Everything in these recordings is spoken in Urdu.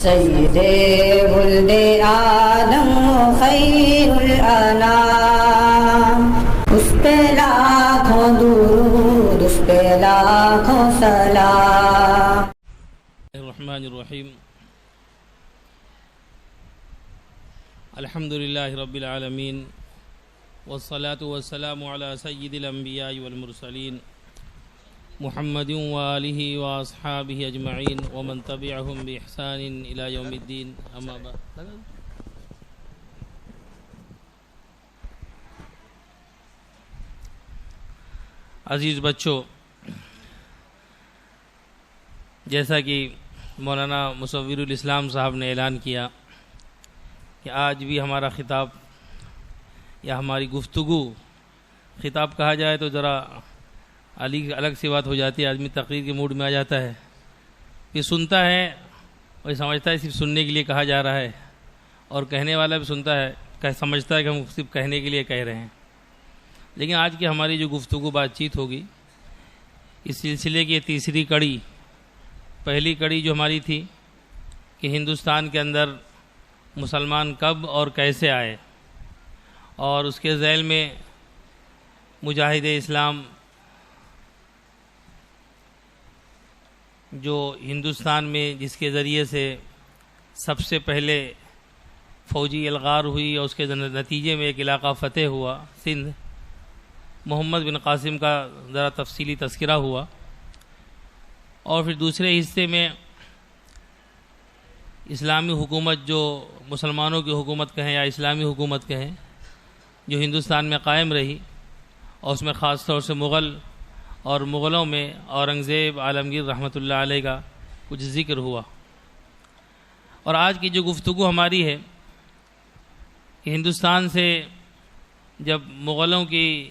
سید ولد آدم خیر الانام، اس پہ لاکھوں درود، اس پہ لاکھوں سلام۔ الرحمن الرحیم، الحمدللہ رب العالمین، والصلاة والسلام علی سید الانبیاء والمرسلین، محمد وآلہ واصحابہ اجمعین ومن تبعہم بإحسان الی یوم الدین، اما بعد۔ عزیز بچوں، جیسا کہ مولانا مصور الاسلام صاحب نے اعلان کیا کہ آج بھی ہمارا خطاب یا ہماری گفتگو، خطاب کہا جائے تو ذرا الگ سی بات ہو جاتی ہے، آدمی تقریر کے موڈ میں آ جاتا ہے، یہ سنتا ہے اور یہ سمجھتا ہے صرف سننے کے لیے کہا جا رہا ہے، اور کہنے والا بھی سنتا ہے، سمجھتا ہے کہ ہم صرف کہنے کے لیے کہہ رہے ہیں۔ لیکن آج کی ہماری جو گفتگو بات چیت ہوگی، اس سلسلے کی تیسری کڑی، پہلی کڑی جو ہماری تھی کہ ہندوستان کے اندر مسلمان کب اور کیسے آئے، اور اس کے ذیل میں مجاہد اسلام جو ہندوستان میں جس کے ذریعے سے سب سے پہلے فوجی الغار ہوئی اور اس کے نتیجے میں ایک علاقہ فتح ہوا سندھ، محمد بن قاسم کا ذرا تفصیلی تذکرہ ہوا، اور پھر دوسرے حصے میں اسلامی حکومت جو مسلمانوں کی حکومت کہیں یا اسلامی حکومت کہیں جو ہندوستان میں قائم رہی، اور اس میں خاص طور سے مغل، اور مغلوں میں اورنگزیب عالمگیر رحمۃ اللہ علیہ کا کچھ ذکر ہوا۔ اور آج کی جو گفتگو ہماری ہے کہ ہندوستان سے جب مغلوں کی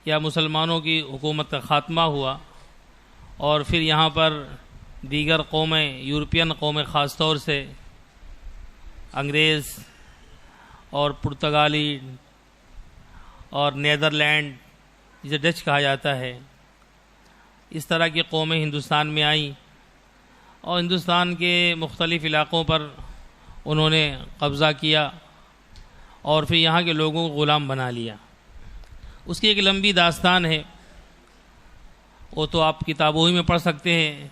یا مسلمانوں کی حکومت کا خاتمہ ہوا، اور پھر یہاں پر دیگر قومیں، یورپین قومیں خاص طور سے انگریز اور پرتگالی اور نیدرلینڈ جسے ڈچ کہا جاتا ہے، اس طرح کی قومیں ہندوستان میں آئیں اور ہندوستان کے مختلف علاقوں پر انہوں نے قبضہ کیا اور پھر یہاں کے لوگوں کو غلام بنا لیا۔ اس کی ایک لمبی داستان ہے، وہ تو آپ کتابوں ہی میں پڑھ سکتے ہیں،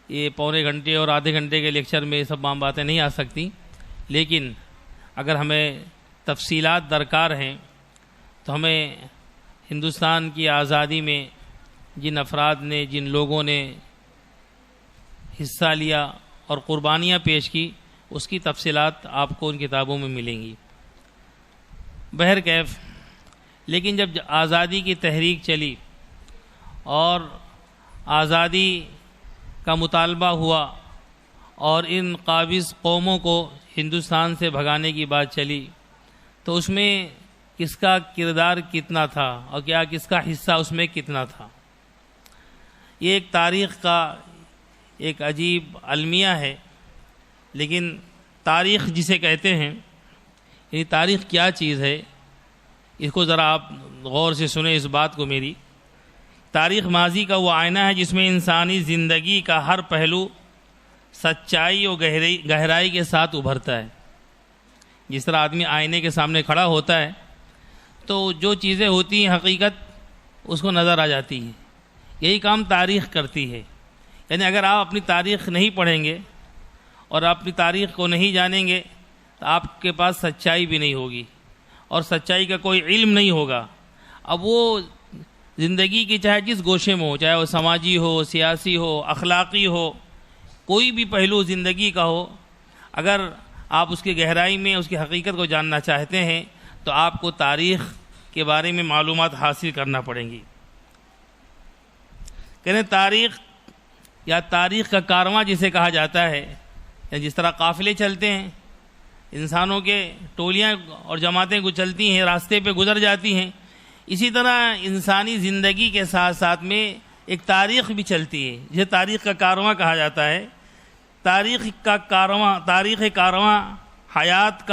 یہ پونے گھنٹے اور آدھے گھنٹے کے لیکچر میں یہ سب عام باتیں نہیں آ سکتی، لیکن اگر ہمیں تفصیلات درکار ہیں تو ہمیں ہندوستان کی آزادی میں جن افراد نے، جن لوگوں نے حصہ لیا اور قربانیاں پیش کی، اس کی تفصیلات آپ کو ان کتابوں میں ملیں گی۔ بہرکیف، لیکن جب آزادی کی تحریک چلی اور آزادی کا مطالبہ ہوا اور ان قابض قوموں کو ہندوستان سے بھگانے کی بات چلی، تو اس میں کس کا کردار کتنا تھا اور کیا کس کا حصہ اس میں کتنا تھا، یہ ایک تاریخ کا ایک عجیب المیہ ہے۔ لیکن تاریخ جسے کہتے ہیں، یہ تاریخ کیا چیز ہے، اس کو ذرا آپ غور سے سنیں اس بات کو میری۔ تاریخ ماضی کا وہ آئینہ ہے جس میں انسانی زندگی کا ہر پہلو سچائی اور گہرائی کے ساتھ ابھرتا ہے۔ جس طرح آدمی آئینے کے سامنے کھڑا ہوتا ہے تو جو چیزیں ہوتی ہیں حقیقت اس کو نظر آ جاتی ہیں، یہی کام تاریخ کرتی ہے۔ یعنی اگر آپ اپنی تاریخ نہیں پڑھیں گے اور اپنی تاریخ کو نہیں جانیں گے تو آپ کے پاس سچائی بھی نہیں ہوگی اور سچائی کا کوئی علم نہیں ہوگا۔ اب وہ زندگی کی چاہے جس گوشے میں ہو، چاہے وہ سماجی ہو، سیاسی ہو، اخلاقی ہو، کوئی بھی پہلو زندگی کا ہو، اگر آپ اس کی گہرائی میں اس کی حقیقت کو جاننا چاہتے ہیں تو آپ کو تاریخ کے بارے میں معلومات حاصل کرنا پڑیں گی۔ کہتے ہیں تاریخ یا تاریخ کا کارواں جسے کہا جاتا ہے، یعنی جس طرح قافلے چلتے ہیں، انسانوں کے ٹولیاں اور جماعتیں چلتی ہیں، راستے پہ گزر جاتی ہیں، اسی طرح انسانی زندگی کے ساتھ ساتھ میں ایک تاریخ بھی چلتی ہے جسے تاریخ کا کارواں کہا جاتا ہے۔ تاریخ کارواں حیات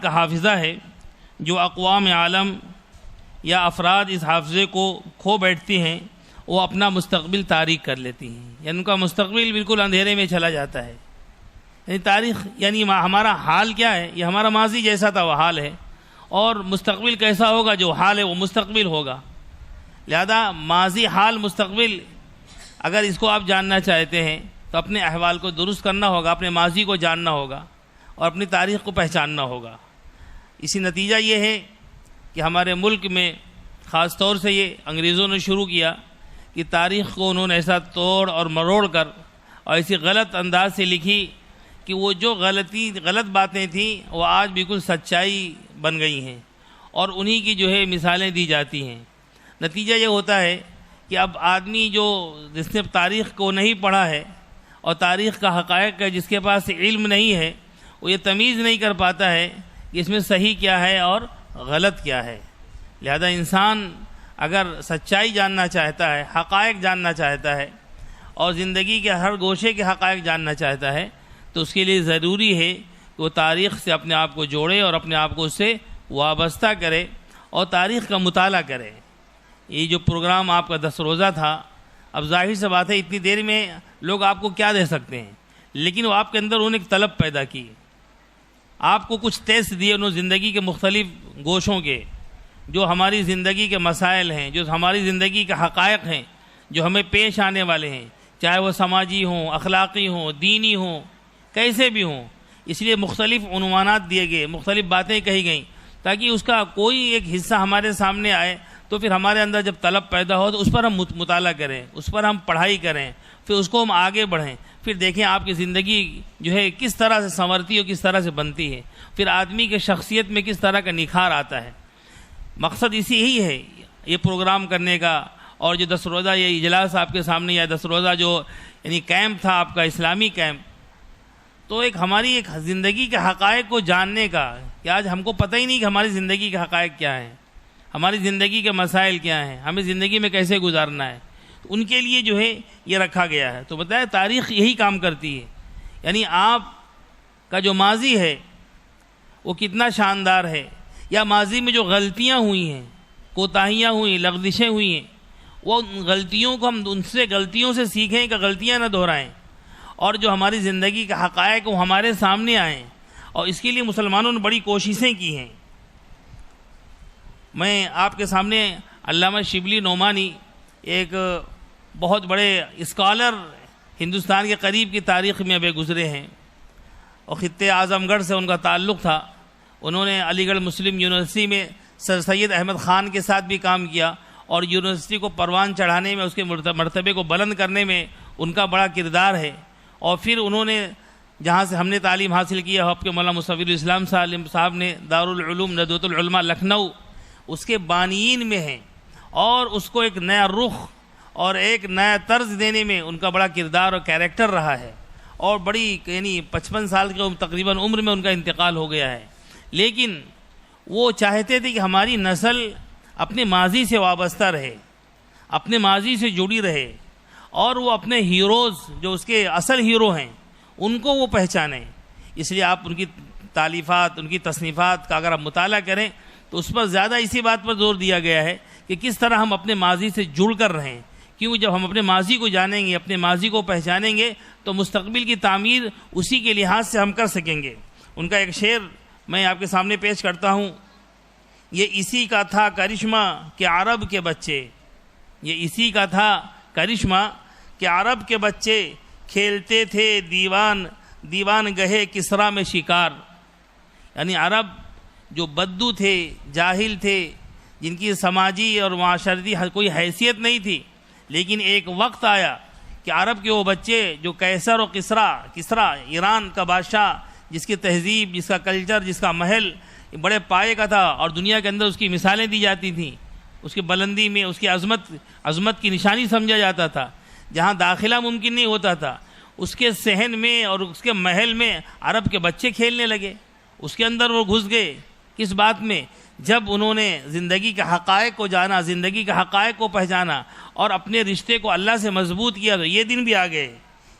کا حافظہ ہے جو اقوام عالم یا افراد اس حافظے کو کھو بیٹھتی ہیں وہ اپنا مستقبل تاریک کر لیتی ہیں، یعنی ان کا مستقبل بالکل اندھیرے میں چلا جاتا ہے۔ یعنی تاریخ یعنی ہمارا حال کیا ہے، یہ ہمارا ماضی جیسا تھا وہ حال ہے، اور مستقبل کیسا ہوگا، جو حال ہے وہ مستقبل ہوگا۔ لہذا ماضی، حال، مستقبل اگر اس کو آپ جاننا چاہتے ہیں تو اپنے احوال کو درست کرنا ہوگا، اپنے ماضی کو جاننا ہوگا اور اپنی تاریخ کو پہچاننا ہوگا۔ اسی نتیجہ یہ ہے کہ ہمارے ملک میں خاص طور سے یہ انگریزوں نے شروع کیا کہ تاریخ کو انہوں نے ایسا توڑ اور مروڑ کر اور ایسی غلط انداز سے لکھی کہ وہ جو غلط باتیں تھیں وہ آج بالکل سچائی بن گئی ہیں، اور انہی کی جو ہے مثالیں دی جاتی ہیں۔ نتیجہ یہ ہوتا ہے کہ اب آدمی جس نے تاریخ کو نہیں پڑھا ہے اور تاریخ کا حقائق کا جس کے پاس علم نہیں ہے، وہ یہ تمیز نہیں کر پاتا ہے کہ اس میں صحیح کیا ہے اور غلط کیا ہے۔ لہذا انسان اگر سچائی جاننا چاہتا ہے، حقائق جاننا چاہتا ہے اور زندگی کے ہر گوشے کے حقائق جاننا چاہتا ہے تو اس کے لیے ضروری ہے کہ وہ تاریخ سے اپنے آپ کو جوڑے اور اپنے آپ کو اس سے وابستہ کرے اور تاریخ کا مطالعہ کرے۔ یہ جو پروگرام آپ کا 10 روزہ تھا، اب ظاہر سی بات ہے اتنی دیر میں لوگ آپ کو کیا دے سکتے ہیں، لیکن وہ آپ کے اندر انہوں نے ایک طلب پیدا کی، آپ کو کچھ ٹیسٹ دیے انہوں زندگی کے مختلف گوشوں کے، جو ہماری زندگی کے مسائل ہیں، جو ہماری زندگی کے حقائق ہیں، جو ہمیں پیش آنے والے ہیں، چاہے وہ سماجی ہوں، اخلاقی ہوں، دینی ہوں، کیسے بھی ہوں۔ اس لیے مختلف عنوانات دیے گئے، مختلف باتیں کہی گئیں تاکہ اس کا کوئی ایک حصہ ہمارے سامنے آئے تو پھر ہمارے اندر جب طلب پیدا ہو تو اس پر ہم مطالعہ کریں، اس پر ہم پڑھائی کریں، پھر اس کو ہم آگے بڑھیں، پھر دیکھیں آپ کی زندگی جو ہے کس طرح سے سنورتی ہے، کس طرح سے بنتی ہے، پھر آدمی کے شخصیت میں کس طرح کا نکھار آتا ہے۔ مقصد اسی ہی ہے یہ پروگرام کرنے کا، اور جو 10 روزہ یہ اجلاس آپ کے سامنے یا 10 روزہ جو یعنی کیمپ تھا آپ کا، اسلامی کیمپ، تو ایک ہماری ایک زندگی کے حقائق کو جاننے کا کہ آج ہم کو پتہ ہی نہیں کہ ہماری زندگی کے حقائق کیا ہیں، ہماری زندگی کے مسائل کیا ہیں، ہمیں زندگی میں کیسے گزارنا ہے، ان کے لیے جو ہے یہ رکھا گیا ہے۔ تو بتائیں تاریخ یہی کام کرتی ہے، یعنی آپ کا جو ماضی ہے وہ کتنا شاندار ہے، یا ماضی میں جو غلطیاں ہوئی ہیں، کوتاہیاں ہوئیں، لغزشیں ہوئی ہیں، وہ غلطیوں کو ہم ان سے غلطیوں سے سیکھیں کہ غلطیاں نہ دہرائیں، اور جو ہماری زندگی کے حقائق وہ ہمارے سامنے آئیں، اور اس کے لیے مسلمانوں نے بڑی کوششیں کی ہیں۔ میں آپ کے سامنے علامہ شبلی نعمانی ایک بہت بڑے اسکالر ہندوستان کے قریب کی تاریخ میں ابھی گزرے ہیں، اور خطے اعظم گڑھ سے ان کا تعلق تھا۔ انہوں نے علی گڑھ مسلم یونیورسٹی میں سر سید احمد خان کے ساتھ بھی کام کیا، اور یونیورسٹی کو پروان چڑھانے میں، اس کے مرتبے کو بلند کرنے میں ان کا بڑا کردار ہے۔ اور پھر انہوں نے جہاں سے ہم نے تعلیم حاصل کی ہے، آپ کے مولانا مصور الاسلام صاحب نے دارالعلوم ندوۃ العلماء لکھنؤ، اس کے بانیین میں ہیں، اور اس کو ایک نیا رخ اور ایک نیا طرز دینے میں ان کا بڑا کردار اور کیریکٹر رہا ہے، اور بڑی یعنی 55 سال کے تقریباً عمر میں ان کا انتقال ہو گیا ہے۔ لیکن وہ چاہتے تھے کہ ہماری نسل اپنے ماضی سے وابستہ رہے، اپنے ماضی سے جڑی رہے، اور وہ اپنے ہیروز جو اس کے اصل ہیرو ہیں ان کو وہ پہچانیں۔ اس لیے آپ ان کی تالیفات، ان کی تصنیفات کا اگر آپ مطالعہ کریں تو اس پر زیادہ اسی بات پر زور دیا گیا ہے کہ کس طرح ہم اپنے ماضی سے جڑ کر رہیں، کیونکہ جب ہم اپنے ماضی کو جانیں گے، اپنے ماضی کو پہچانیں گے تو مستقبل کی تعمیر اسی کے لحاظ سے ہم کر سکیں گے۔ ان کا ایک شعر میں آپ کے سامنے پیش کرتا ہوں، یہ اسی کا تھا کرشمہ کہ عرب کے بچے، یہ اسی کا تھا کرشمہ کہ عرب کے بچے کھیلتے تھے دیوان گہے کسرا میں شکار۔ یعنی عرب جو بدو تھے، جاہل تھے، جن کی سماجی اور معاشرتی کوئی حیثیت نہیں تھی، لیکن ایک وقت آیا کہ عرب کے وہ بچے جو قیصر و کسرا ایران کا بادشاہ، جس کی تہذیب، جس کا کلچر، جس کا محل بڑے پائے کا تھا، اور دنیا کے اندر اس کی مثالیں دی جاتی تھیں، اس کی بلندی میں اس کی عظمت کی نشانی سمجھا جاتا تھا، جہاں داخلہ ممکن نہیں ہوتا تھا، اس کے صحن میں اور اس کے محل میں عرب کے بچے کھیلنے لگے، اس کے اندر وہ گھس گئے۔ کس بات میں؟ جب انہوں نے زندگی کے حقائق کو جانا، زندگی کے حقائق کو پہچانا اور اپنے رشتے کو اللہ سے مضبوط کیا، تو یہ دن بھی آ گئے۔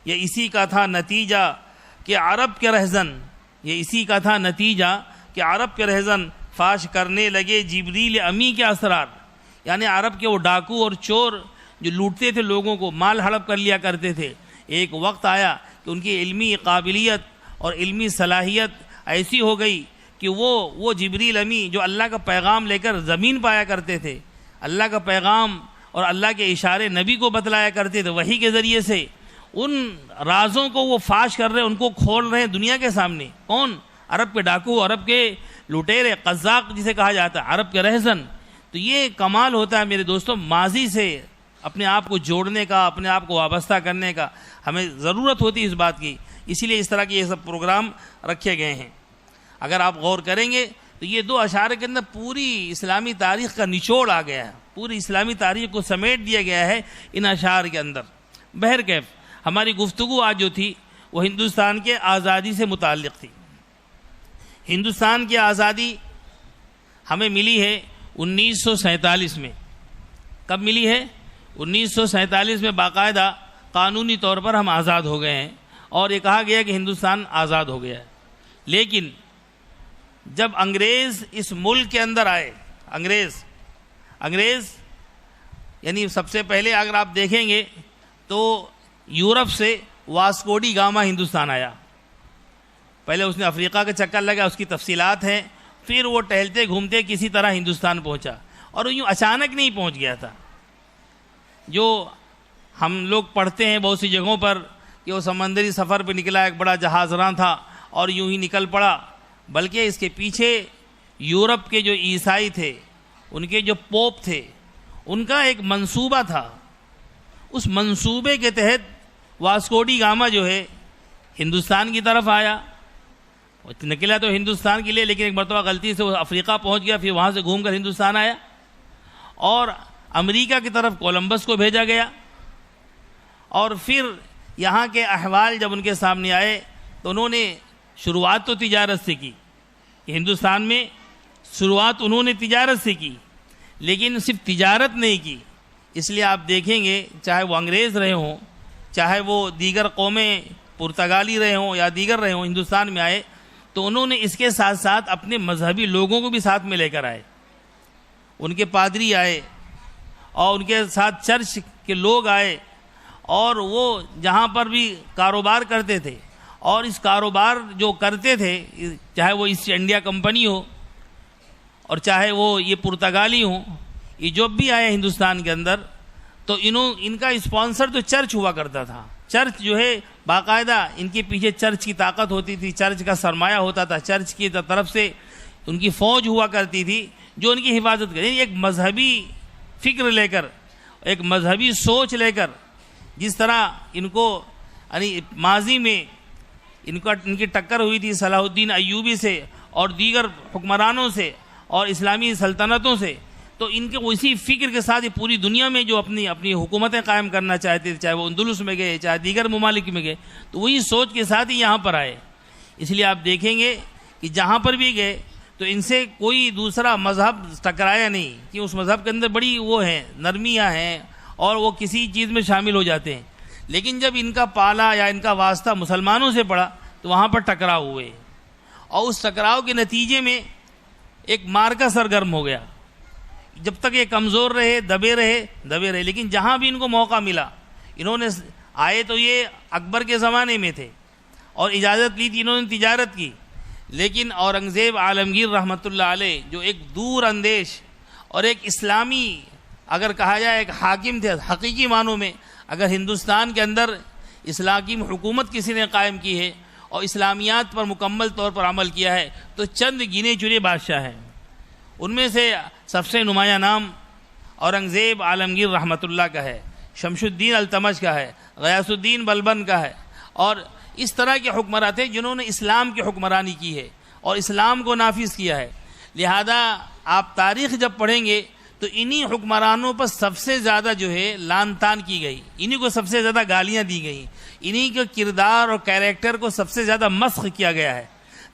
یہ اسی کا تھا نتیجہ کہ عرب کے رہزن، یہ اسی کا تھا نتیجہ کہ عرب کے رہزن فاش کرنے لگے جبریل امی کے اسرار۔ یعنی عرب کے وہ ڈاکو اور چور جو لوٹتے تھے لوگوں کو، مال ہڑپ کر لیا کرتے تھے، ایک وقت آیا کہ ان کی علمی قابلیت اور علمی صلاحیت ایسی ہو گئی کہ وہ جبریل امی جو اللہ کا پیغام لے کر زمین پایا کرتے تھے، اللہ کا پیغام اور اللہ کے اشارے نبی کو بتلایا کرتے تھے، وحی کے ذریعے سے ان رازوں کو وہ فاش کر رہے ہیں، ان کو کھول رہے ہیں دنیا کے سامنے۔ کون؟ عرب کے ڈاکو، عرب کے لٹیرے، قزاق جسے کہا جاتا ہے، عرب کے رہزن۔ تو یہ کمال ہوتا ہے میرے دوستوں، ماضی سے اپنے آپ کو جوڑنے کا، اپنے آپ کو وابستہ کرنے کا ہمیں ضرورت ہوتی ہے اس بات کی، اسی لیے اس طرح کے یہ سب پروگرام رکھے گئے ہیں۔ اگر آپ غور کریں گے تو یہ دو اشعار کے اندر پوری اسلامی تاریخ کا نچوڑ آ گیا ہے، پوری اسلامی تاریخ کو سمیٹ دیا گیا ہے ان اشعار کے اندر۔ بہرکیف ہماری گفتگو آج جو تھی وہ ہندوستان کے آزادی سے متعلق تھی۔ ہندوستان کی آزادی ہمیں ملی ہے 1947 میں۔ کب ملی ہے؟ 1947 میں باقاعدہ قانونی طور پر ہم آزاد ہو گئے ہیں، اور یہ کہا گیا کہ ہندوستان آزاد ہو گیا ہے۔ لیکن جب انگریز اس ملک کے اندر آئے، انگریز یعنی سب سے پہلے اگر آپ دیکھیں گے تو یورپ سے واسکو ڈی گاما ہندوستان آیا۔ پہلے اس نے افریقہ کا چکر لگا، اس کی تفصیلات ہیں، پھر وہ ٹہلتے گھومتے کسی طرح ہندوستان پہنچا، اور یوں اچانک نہیں پہنچ گیا تھا جو ہم لوگ پڑھتے ہیں بہت سی جگہوں پر کہ وہ سمندری سفر پہ نکلا، ایک بڑا جہاز راں تھا اور یوں ہی نکل پڑا، بلکہ اس کے پیچھے یورپ کے جو عیسائی تھے، ان کے جو پوپ تھے، ان کا ایک منصوبہ تھا۔ اس منصوبے کے تحت واسکو ڈی گاما جو ہے ہندوستان کی طرف آیا، نکلا تو ہندوستان کے لیے، لیکن ایک مرتبہ غلطی سے وہ افریقہ پہنچ گیا، پھر وہاں سے گھوم کر ہندوستان آیا، اور امریکہ کی طرف کولمبس کو بھیجا گیا، اور پھر یہاں کے احوال جب ان کے سامنے آئے تو انہوں نے شروعات تو تجارت سے کی، کہ ہندوستان میں شروعات انہوں نے تجارت سے کی، لیکن صرف تجارت نہیں کی۔ اس لیے آپ دیکھیں گے چاہے وہ انگریز رہے ہوں، چاہے وہ دیگر قومیں پرتگالی رہے ہوں یا دیگر رہے ہوں، ہندوستان میں آئے تو انہوں نے اس کے ساتھ ساتھ اپنے مذہبی لوگوں کو بھی ساتھ میں لے کر آئے۔ ان کے پادری آئے اور ان کے ساتھ چرچ کے لوگ آئے، اور وہ جہاں پر بھی کاروبار کرتے تھے، اور اس کاروبار جو کرتے تھے، چاہے وہ ایسٹ انڈیا کمپنی ہو اور چاہے وہ یہ پرتگالی ہوں، یہ جو بھی آئے ہندوستان کے اندر، تو ان کا اسپانسر تو چرچ ہوا کرتا تھا۔ چرچ جو ہے باقاعدہ ان کے پیچھے چرچ کی طاقت ہوتی تھی، چرچ کا سرمایہ ہوتا تھا، چرچ کی طرف سے ان کی فوج ہوا کرتی تھی جو ان کی حفاظت کرے۔ ایک مذہبی فکر لے کر، ایک مذہبی سوچ لے کر، جس طرح ان کو یعنی ماضی میں ان کی ٹکر ہوئی تھی صلاح الدین ایوبی سے اور دیگر حکمرانوں سے اور اسلامی سلطنتوں سے، تو ان کے اسی فکر کے ساتھ یہ پوری دنیا میں جو اپنی حکومتیں قائم کرنا چاہتے تھے، چاہے وہ اندلس میں گئے، چاہے دیگر ممالک میں گئے، تو وہی سوچ کے ساتھ ہی یہاں پر آئے۔ اس لیے آپ دیکھیں گے کہ جہاں پر بھی گئے تو ان سے کوئی دوسرا مذہب ٹکرایا نہیں، کہ اس مذہب کے اندر بڑی وہ ہیں، نرمیاں ہیں، اور وہ کسی چیز میں شامل ہو جاتے ہیں۔ لیکن جب ان کا پالا یا ان کا واسطہ مسلمانوں سے پڑا تو وہاں پر ٹکراؤ ہوئے، اور اس ٹکراؤ کے نتیجے میں ایک مارکا سرگرم ہو گیا۔ جب تک یہ کمزور رہے، دبے رہے، لیکن جہاں بھی ان کو موقع ملا، انہوں نے آئے تو یہ اکبر کے زمانے میں تھے اور اجازت لی تھی، انہوں نے تجارت کی، لیکن اورنگزیب عالمگیر رحمۃ اللہ علیہ جو ایک دور اندیش اور ایک اسلامی اگر کہا جائے ایک حاکم تھے حقیقی معنوں میں، اگر ہندوستان کے اندر اسلامی حکومت کسی نے قائم کی ہے اور اسلامیات پر مکمل طور پر عمل کیا ہے تو چند گنے چنے بادشاہ ہیں۔ ان میں سے سب سے نمایاں نام اورنگزیب عالمگیر رحمۃ اللہ کا ہے، شمس الدین التمش کا ہے، غیاث الدین بلبن کا ہے، اور اس طرح کے حکمراں تھے جنہوں نے اسلام کی حکمرانی کی ہے اور اسلام کو نافذ کیا ہے۔ لہذا آپ تاریخ جب پڑھیں گے تو انہی حکمرانوں پر سب سے زیادہ جو ہے لان تان کی گئی، انہی کو سب سے زیادہ گالیاں دی گئیں، انہی کے کردار اور کیریکٹر کو سب سے زیادہ مسخ کیا گیا ہے،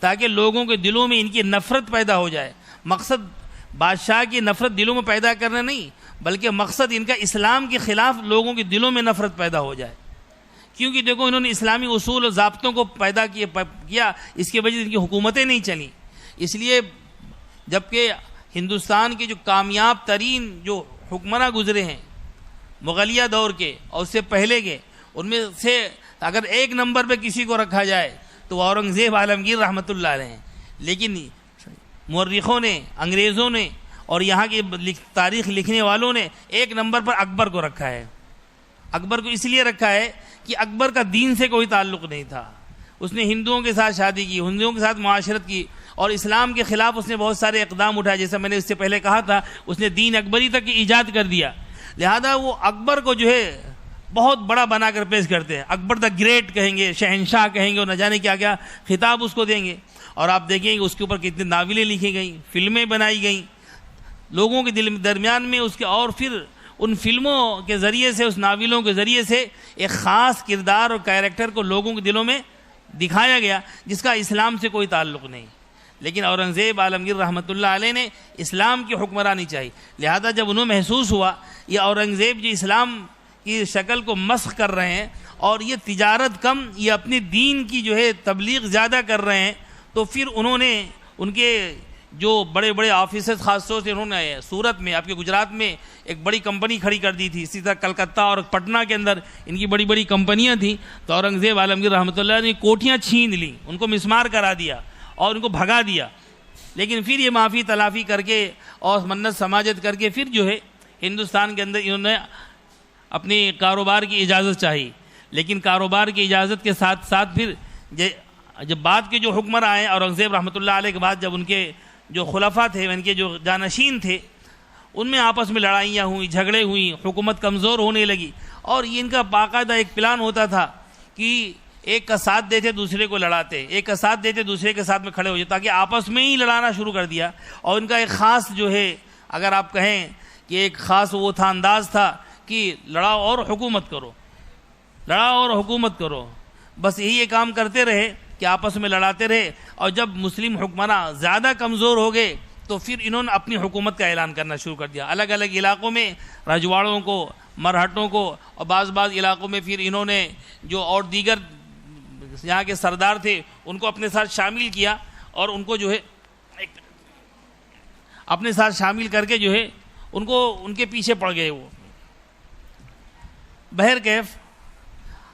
تاکہ لوگوں کے دلوں میں ان کی نفرت پیدا ہو جائے۔ مقصد بادشاہ کی نفرت دلوں میں پیدا کرنا نہیں، بلکہ مقصد ان کا اسلام کے خلاف لوگوں کے دلوں میں نفرت پیدا ہو جائے، کیونکہ دیکھو انہوں نے اسلامی اصول اور ضابطوں کو پیدا کیا، اس کی وجہ سے ان کی حکومتیں نہیں چلیں۔ اس لیے جبکہ ہندوستان کے جو کامیاب ترین جو حکمراں گزرے ہیں، مغلیہ دور کے اور اس سے پہلے کے، ان میں سے اگر ایک نمبر پہ کسی کو رکھا جائے تو وہ اورنگزیب عالمگیر رحمۃ اللہ علیہ ہیں. لیکن مورخوں نے، انگریزوں نے اور یہاں کی تاریخ لکھنے والوں نے ایک نمبر پر اکبر کو رکھا ہے. اکبر کو اس لیے رکھا ہے کہ اکبر کا دین سے کوئی تعلق نہیں تھا. اس نے ہندوؤں کے ساتھ شادی کی، ہندوؤں کے ساتھ معاشرت کی، اور اسلام کے خلاف اس نے بہت سارے اقدام اٹھائے. جیسا میں نے اس سے پہلے کہا تھا، اس نے دین اکبری تک کی ایجاد کر دیا. لہذا وہ اکبر کو جو ہے بہت بڑا بنا کر پیش کرتے ہیں. اکبر دا گریٹ کہیں گے، شہنشاہ کہیں گے، اور نہ جانے کیا کیا خطاب اس کو دیں گے. اور آپ دیکھیں گے اس کے اوپر کتنی ناولیں لکھی گئیں، فلمیں بنائی گئیں لوگوں کے درمیان میں اس کے، اور پھر ان فلموں کے ذریعے سے، اس ناولوں کے ذریعے سے ایک خاص کردار اور کیریکٹر کو لوگوں کے دلوں میں دکھایا گیا جس کا اسلام سے کوئی تعلق نہیں. لیکن اورنگزیب عالمگیر رحمۃ اللہ علیہ نے اسلام کی حکمرانی چاہی. لہذا جب انہیں محسوس ہوا یہ اورنگزیب جو اسلام کی شکل کو مسخ کر رہے ہیں اور یہ تجارت کم، یہ اپنی دین کی جو ہے تبلیغ زیادہ کر رہے ہیں، تو پھر انہوں نے ان کے جو بڑے بڑے آفیسز، خاص طور سے انہوں نے سورت میں، آپ کے گجرات میں ایک بڑی کمپنی کھڑی کر دی تھی. اسی طرح کلکتہ اور پٹنہ کے اندر ان کی بڑی بڑی کمپنیاں تھیں. تو اورنگزیب عالمگیر رحمۃ اللہ نے کوٹھیاں چھین لیں، ان کو مسمار کرا دیا اور ان کو بھگا دیا. لیکن پھر یہ معافی تلافی کر کے اور منت سماجت کر کے پھر جو ہے ہندوستان کے اندر انہوں نے اپنی کاروبار کی اجازت چاہی. لیکن کاروبار کی اجازت کے ساتھ ساتھ پھر جب بعد کے جو حکمراں آئے اورنگزیب رحمۃ اللہ علیہ کے بعد، جب ان کے جو خلفاء تھے، ان کے جو جانشین تھے، ان میں آپس میں لڑائیاں ہوئیں، جھگڑے ہوئیں، حکومت کمزور ہونے لگی. اور یہ ان کا باقاعدہ ایک پلان ہوتا تھا کہ ایک کا ساتھ دیتے دوسرے کو لڑاتے، ایک کا ساتھ دیتے دوسرے کے ساتھ میں کھڑے ہو جاتے، تاکہ آپس میں ہی لڑانا شروع کر دیا. اور ان کا ایک خاص جو ہے، اگر آپ کہیں کہ ایک خاص وہ تھا، انداز تھا کہ لڑاؤ اور حکومت کرو، لڑاؤ اور حکومت کرو. بس یہی یہ کام کرتے رہے کہ آپس میں لڑاتے رہے. اور جب مسلم حکمراں زیادہ کمزور ہو گئے تو پھر انہوں نے اپنی حکومت کا اعلان کرنا شروع کر دیا. الگ الگ علاقوں میں رجواڑوں کو، مرہٹوں کو، اور بعض علاقوں میں پھر انہوں نے جو اور دیگر یہاں کے سردار تھے ان کو اپنے ساتھ شامل کیا، اور ان کو جو ہے اپنے ساتھ شامل کر کے جو ہے ان کے پیچھے پڑ گئے. وہ بہرکیف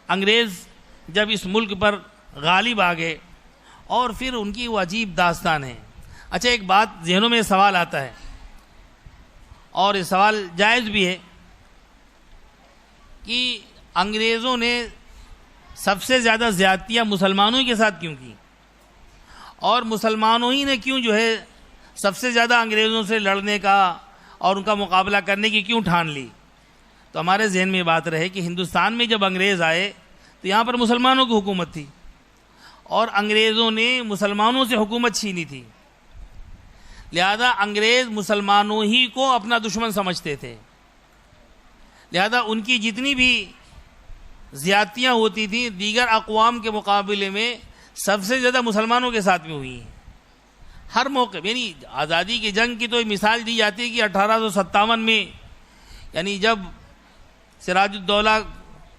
انگریز جب اس ملک پر غالب آ گئے، اور پھر ان کی وہ عجیب داستان ہے. اچھا، ایک بات ذہنوں میں سوال آتا ہے، اور یہ سوال جائز بھی ہے، کہ انگریزوں نے سب سے زیادہ زیادتیاں مسلمانوں کے ساتھ کیوں کی، اور مسلمانوں ہی نے کیوں جو ہے سب سے زیادہ انگریزوں سے لڑنے کا اور ان کا مقابلہ کرنے کی کیوں ٹھان لی. تو ہمارے ذہن میں یہ بات رہے کہ ہندوستان میں جب انگریز آئے تو یہاں پر مسلمانوں کی حکومت تھی، اور انگریزوں نے مسلمانوں سے حکومت چھینی تھی. لہذا انگریز مسلمانوں ہی کو اپنا دشمن سمجھتے تھے. لہذا ان کی جتنی بھی زیادتیاں ہوتی تھیں دیگر اقوام کے مقابلے میں سب سے زیادہ مسلمانوں کے ساتھ میں ہوئی ہیں. ہر موقع، یعنی آزادی کی جنگ کی تو مثال دی جاتی ہے کہ 1857 میں، یعنی جب سراج الدولہ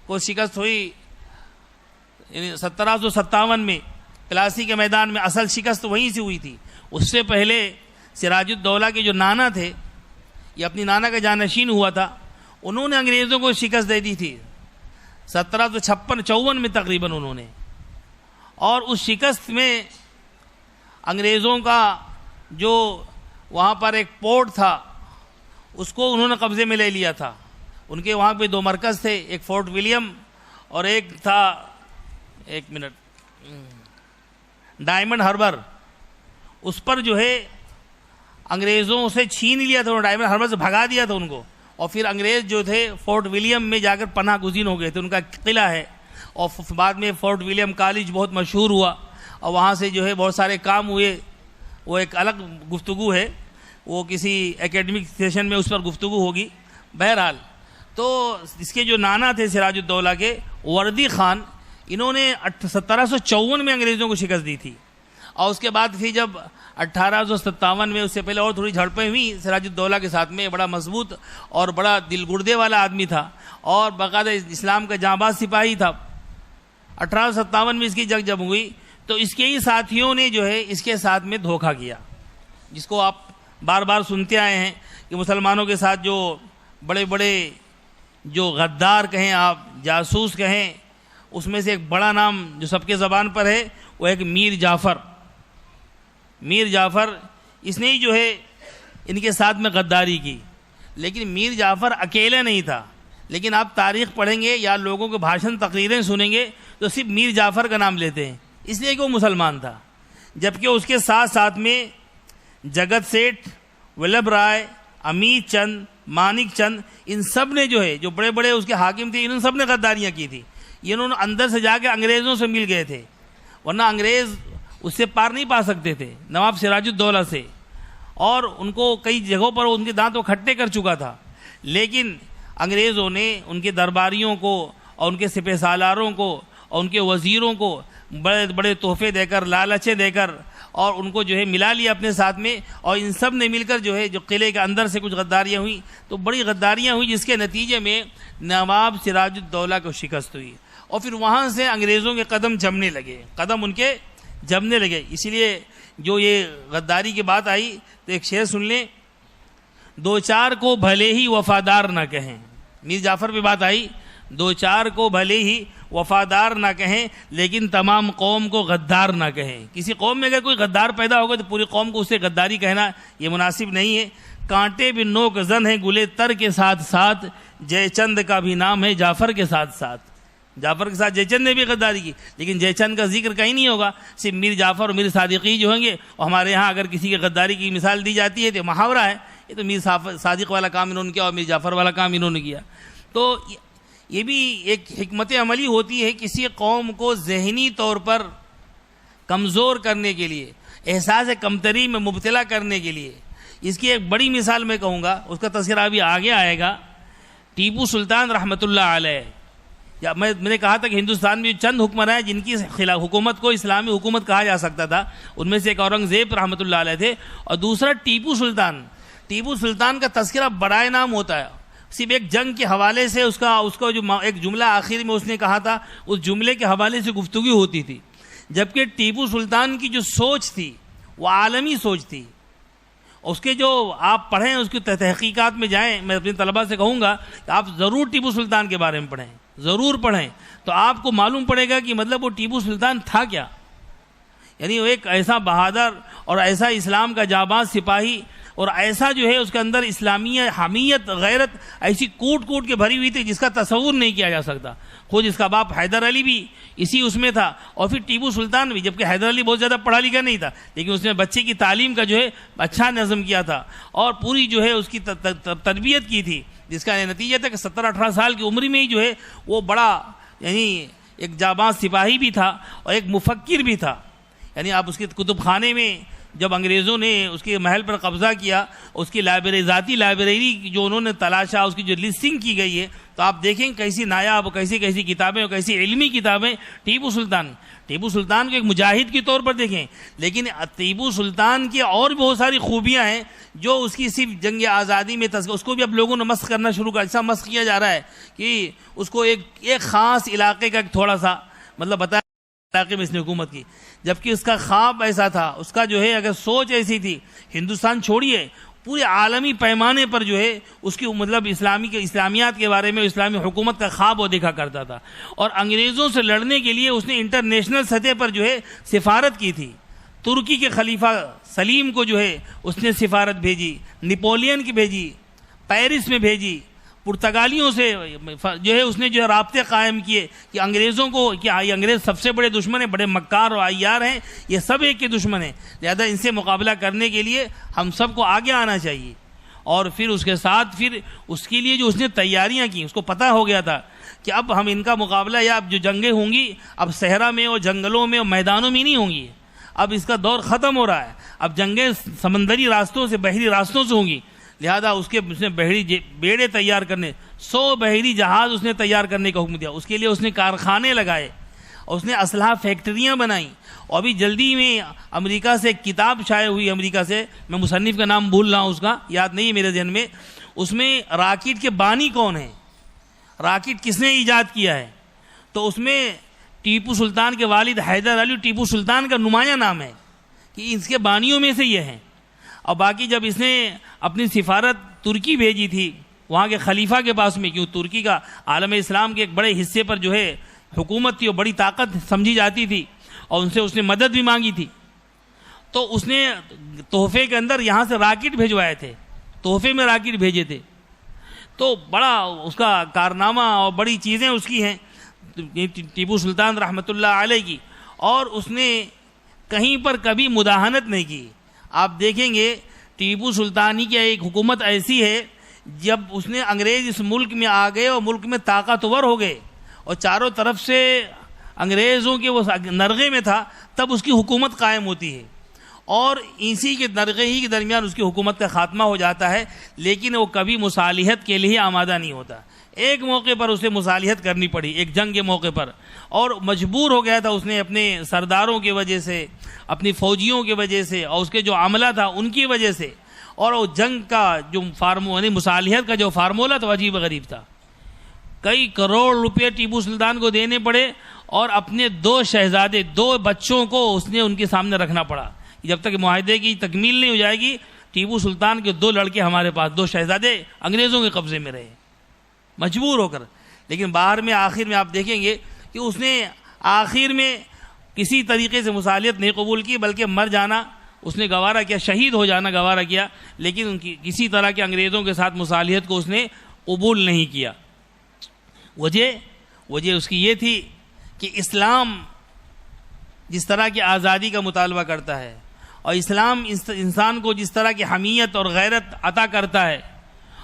کو شکست ہوئی، یعنی 1757 میں پلاسی کے میدان میں اصل شکست وہیں سے ہوئی تھی. اس سے پہلے سراج الدولہ کے جو نانا تھے، یہ اپنی نانا کا جانشین ہوا تھا، انہوں نے انگریزوں کو شکست دے دی تھی 1754 میں تقریباً انہوں نے. اور اس شکست میں انگریزوں کا جو وہاں پر ایک پورٹ تھا اس کو انہوں نے قبضے میں لے لیا تھا. ان کے وہاں پہ 2 مرکز تھے، ایک فورٹ ولیم اور ایک تھا ڈائمنڈ ہاربر. اس پر جو ہے انگریزوں سے چھین لیا تھا، ڈائمنڈ ہاربر سے بھگا دیا تھا ان کو. اور پھر انگریز جو تھے فورٹ ولیم میں جا کر پناہ گزین ہو گئے تھے، ان کا قلعہ ہے. اور بعد میں فورٹ ولیم کالج بہت مشہور ہوا، اور وہاں سے جو ہے بہت سارے کام ہوئے. وہ ایک الگ گفتگو ہے، وہ کسی اکیڈمک سیشن میں اس پر گفتگو ہوگی. بہرحال تو اس کے جو نانا تھے سراج الدولہ کے، وردی خان، انہوں نے 1754 میں انگریزوں کو شکست دی تھی. اور اس کے بعد پھر جب 1857 میں، اس سے پہلے اور تھوڑی جھڑپیں ہوئیں سراج الدولہ کے ساتھ میں. بڑا مضبوط اور بڑا دل گردے والا آدمی تھا، اور باقاعدہ اسلام کا جانباز سپاہی تھا. 1857 میں اس کی جنگ جب ہوئی تو اس کے ہی ساتھیوں نے جو ہے اس کے ساتھ میں دھوکہ کیا، جس کو آپ بار بار سنتے آئے ہیں کہ مسلمانوں کے ساتھ جو بڑے بڑے جو غدار کہیں آپ، جاسوس کہیں، اس میں سے ایک بڑا نام جو سب کے زبان پر ہے وہ ایک میر جعفر۔ میر جعفر اس نے ہی جو ہے ان کے ساتھ میں غداری کی، لیکن میر جعفر اکیلا نہیں تھا، لیکن آپ تاریخ پڑھیں گے یا لوگوں کے بھاشن تقریریں سنیں گے تو صرف میر جعفر کا نام لیتے ہیں، اس لیے کہ وہ مسلمان تھا، جبکہ اس کے ساتھ ساتھ میں جگت سیٹھ، ولبھ رائے، امیت چند، مانک چند، ان سب نے جو ہے جو بڑے بڑے اس کے حاکم تھے، انہوں سب نے غداریاں کی تھی۔ یہ انہوں نے اندر سے جا کے انگریزوں سے مل گئے تھے، ورنہ انگریز اس سے پار نہیں پا سکتے تھے نواب سراج الدولہ سے، اور ان کو کئی جگہوں پر ان کے دانت وہ کھٹے کر چکا تھا، لیکن انگریزوں نے ان کے درباریوں کو اور ان کے سپہ سالاروں کو اور ان کے وزیروں کو بڑے بڑے تحفے دے کر، لالچیں دے کر، اور ان کو جو ہے ملا لیا اپنے ساتھ میں، اور ان سب نے مل کر جو ہے جو قلعے کے اندر سے کچھ غداریاں ہوئیں، تو بڑی غداریاں ہوئیں، جس کے نتیجے میں نواب سراج الدولہ کو شکست ہوئی، اور پھر وہاں سے انگریزوں کے قدم جمنے لگے، قدم ان کے جمنے لگے۔ اسی لیے جو یہ غداری کی بات آئی تو ایک شعر سن لیں، دو چار کو بھلے ہی وفادار نہ کہیں، میر جعفر پہ بات آئی، دو چار کو بھلے ہی وفادار نہ کہیں لیکن تمام قوم کو غدار نہ کہیں۔ کسی قوم میں اگر کوئی غدار پیدا ہوگا تو پوری قوم کو اسے غداری کہنا یہ مناسب نہیں ہے۔ کانٹے بھی نوک زن ہے گلے تر کے ساتھ ساتھ، جے چند کا بھی نام ہے جعفر کے ساتھ ساتھ۔ جعفر کے ساتھ جے چند نے بھی غداری کی، لیکن جے چند کا ذکر کہیں نہیں ہوگا، صرف میر جعفر اور میر صادقی جو ہوں گے۔ اور ہمارے ہاں اگر کسی کی غداری کی مثال دی جاتی ہے تو محاورہ ہے، یہ تو میر صادق والا کام انہوں نے کیا اور میر جعفر والا کام انہوں نے کیا۔ تو یہ بھی ایک حکمت عملی ہوتی ہے کسی قوم کو ذہنی طور پر کمزور کرنے کے لیے، احساس کمتری میں مبتلا کرنے کے لیے۔ اس کی ایک بڑی مثال میں کہوں گا، اس کا تذکرہ ابھی آگے آئے گا۔ ٹیپو سلطان رحمۃ اللہ علیہ، یا میں نے کہا تھا کہ ہندوستان میں چند حکمران جن کی حکومت کو اسلامی حکومت کہا جا سکتا تھا، ان میں سے ایک اورنگزیب رحمۃ اللہ علیہ تھے، اور دوسرا ٹیپو سلطان۔ ٹیپو سلطان کا تذکرہ برائے نام ہوتا ہے، صرف ایک جنگ کے حوالے سے اس کا جو ایک جملہ آخر میں اس نے کہا تھا، اس جملے کے حوالے سے گفتگو ہوتی تھی، جبکہ ٹیپو سلطان کی جو سوچ تھی وہ عالمی سوچ تھی۔ اس کے جو آپ پڑھیں، اس کی تحقیقات میں جائیں، میں اپنے طلباء سے کہوں گا کہ آپ ضرور ٹیپو سلطان کے بارے میں پڑھیں، ضرور پڑھیں، تو آپ کو معلوم پڑے گا کہ مطلب وہ ٹیپو سلطان تھا کیا۔ یعنی وہ ایک ایسا بہادر اور ایسا اسلام کا جانباز سپاہی، اور ایسا جو ہے اس کے اندر اسلامیہ حمیت غیرت ایسی کوٹ کوٹ کے بھری ہوئی تھی جس کا تصور نہیں کیا جا سکتا۔ خود اس کا باپ حیدر علی بھی اسی اس میں تھا، اور پھر ٹیپو سلطان بھی، جبکہ حیدر علی بہت زیادہ پڑھا لکھا نہیں تھا، لیکن اس نے بچے کی تعلیم کا جو ہے اچھا نظم کیا تھا، اور پوری جو ہے اس کی تربیت کی تھی، جس کا نتیجہ تھا کہ 17-18 سال کی عمر میں ہی جو ہے وہ بڑا یعنی ایک جانباز سپاہی بھی تھا اور ایک مفکر بھی تھا۔ یعنی آپ اس کے کتب خانے میں جب انگریزوں نے اس کے محل پر قبضہ کیا، اس کی لائبریری، ذاتی لائبریری جو انہوں نے تلاشا، اس کی جو لسٹنگ کی گئی ہے، تو آپ دیکھیں کیسی نایاب اور کیسی کتابیں اور کیسی علمی کتابیں ٹیپو سلطان کو ایک مجاہد کے طور پر دیکھیں، لیکن ٹیپو سلطان کی اور بہت ساری خوبیاں ہیں جو اس کی صرف جنگ آزادی میں اس کو بھی اب لوگوں نے مسخ کرنا شروع کر، ایسا مسخ کیا جا رہا ہے کہ اس کو ایک خاص علاقے کا ایک تھوڑا سا مطلب بتایا علاقے میں اس نے حکومت کی، جبکہ اس کا خواب ایسا تھا، اس کا جو ہے اگر سوچ ایسی تھی، ہندوستان چھوڑیے پورے عالمی پیمانے پر جو ہے اس کی مطلب اسلامیات کے بارے میں، اسلامی حکومت کا خواب وہ دیکھا کرتا تھا، اور انگریزوں سے لڑنے کے لیے اس نے انٹرنیشنل سطح پر جو ہے سفارت کی تھی۔ ترکی کے خلیفہ سلیم کو جو ہے اس نے سفارت بھیجی، نپولین کی بھیجی، پیرس میں بھیجی، پرتگالیوں سے جو ہے اس نے جو ہے رابطے قائم کیے کہ انگریزوں کو کہ یہ انگریز سب سے بڑے دشمن ہیں، بڑے مکار اور عیار ہیں، یہ سب ایک کے دشمن ہیں، لہذا ان سے مقابلہ کرنے کے لیے ہم سب کو آگے آنا چاہیے۔ اور پھر اس کے ساتھ پھر اس کے لیے جو اس نے تیاریاں کی، اس کو پتہ ہو گیا تھا کہ اب ہم ان کا مقابلہ، یا اب جو جنگیں ہوں گی اب صحرا میں اور جنگلوں میں اور میدانوں میں نہیں ہوں گی، اب اس کا دور ختم ہو رہا ہے، اب جنگیں سمندری راستوں سے، بحری راستوں سے ہوں گی، لہذا اس نے بحری بیڑے تیار کرنے، 100 بحری جہاز اس نے تیار کرنے کا حکم دیا، اس کے لیے اس نے کارخانے لگائے، اس نے اسلحہ فیکٹریاں بنائیں، اور ابھی جلدی میں امریکہ سے ایک کتاب شائع ہوئی، امریکہ سے، میں مصنف کا نام بھول رہا ہوں، اس کا یاد نہیں ہے میرے ذہن میں، اس میں راکٹ کے بانی کون ہیں، راکٹ کس نے ایجاد کیا ہے، تو اس میں ٹیپو سلطان کے والد حیدر علی ٹیپو سلطان کا نمایاں نام ہے کہ اس کے بانیوں میں سے یہ ہیں۔ اور باقی جب اس نے اپنی سفارت ترکی بھیجی تھی وہاں کے خلیفہ کے پاس میں، کیوں ترکی کا عالم اسلام کے ایک بڑے حصے پر جو ہے حکومت تھی اور بڑی طاقت سمجھی جاتی تھی، اور ان سے اس نے مدد بھی مانگی تھی، تو اس نے تحفے کے اندر یہاں سے راکٹ بھیجوائے تھے، تحفے میں راکٹ بھیجے تھے. تو بڑا اس کا کارنامہ اور بڑی چیزیں اس کی ہیں ٹیپو سلطان رحمۃ اللہ علیہ کی، اور اس نے کہیں پر کبھی مداہنت نہیں کی. آپ دیکھیں گے ٹیپو سلطانی کی ایک حکومت ایسی ہے، جب اس نے انگریز اس ملک میں آ گئے اور ملک میں طاقتور ہو گئے اور چاروں طرف سے انگریزوں کے وہ نرغے میں تھا، تب اس کی حکومت قائم ہوتی ہے، اور اسی کے نرغے ہی کے درمیان اس کی حکومت کا خاتمہ ہو جاتا ہے. لیکن وہ کبھی مصالحت کے لیے آمادہ نہیں ہوتا. ایک موقع پر اسے مصالحت کرنی پڑی، ایک جنگ کے موقع پر، اور مجبور ہو گیا تھا اس نے اپنے سرداروں کی وجہ سے، اپنی فوجیوں کی وجہ سے، اور اس کے جو عملہ تھا ان کی وجہ سے. اور وہ جنگ کا جو یعنی مصالحت کا جو فارمولہ تھا عجیب غریب تھا. کئی کروڑ روپے ٹیپو سلطان کو دینے پڑے، اور اپنے 2 شہزادے 2 بچوں کو اس نے ان کے سامنے رکھنا پڑا. جب تک معاہدے کی تکمیل نہیں ہو جائے گی، ٹیپو سلطان کے 2 لڑکے ہمارے پاس، 2 شہزادے انگریزوں کے قبضے میں رہے مجبور ہو کر. لیکن باہر میں آخر میں آپ دیکھیں گے کہ اس نے آخر میں کسی طریقے سے مصالحت نہیں قبول کی، بلکہ مر جانا اس نے گوارا کیا، شہید ہو جانا گوارا کیا، لیکن ان کی کسی طرح کے انگریزوں کے ساتھ مصالحت کو اس نے قبول نہیں کیا. وجہ اس کی یہ تھی کہ اسلام جس طرح کی آزادی کا مطالبہ کرتا ہے، اور اسلام انسان کو جس طرح کی حمیت اور غیرت عطا کرتا ہے،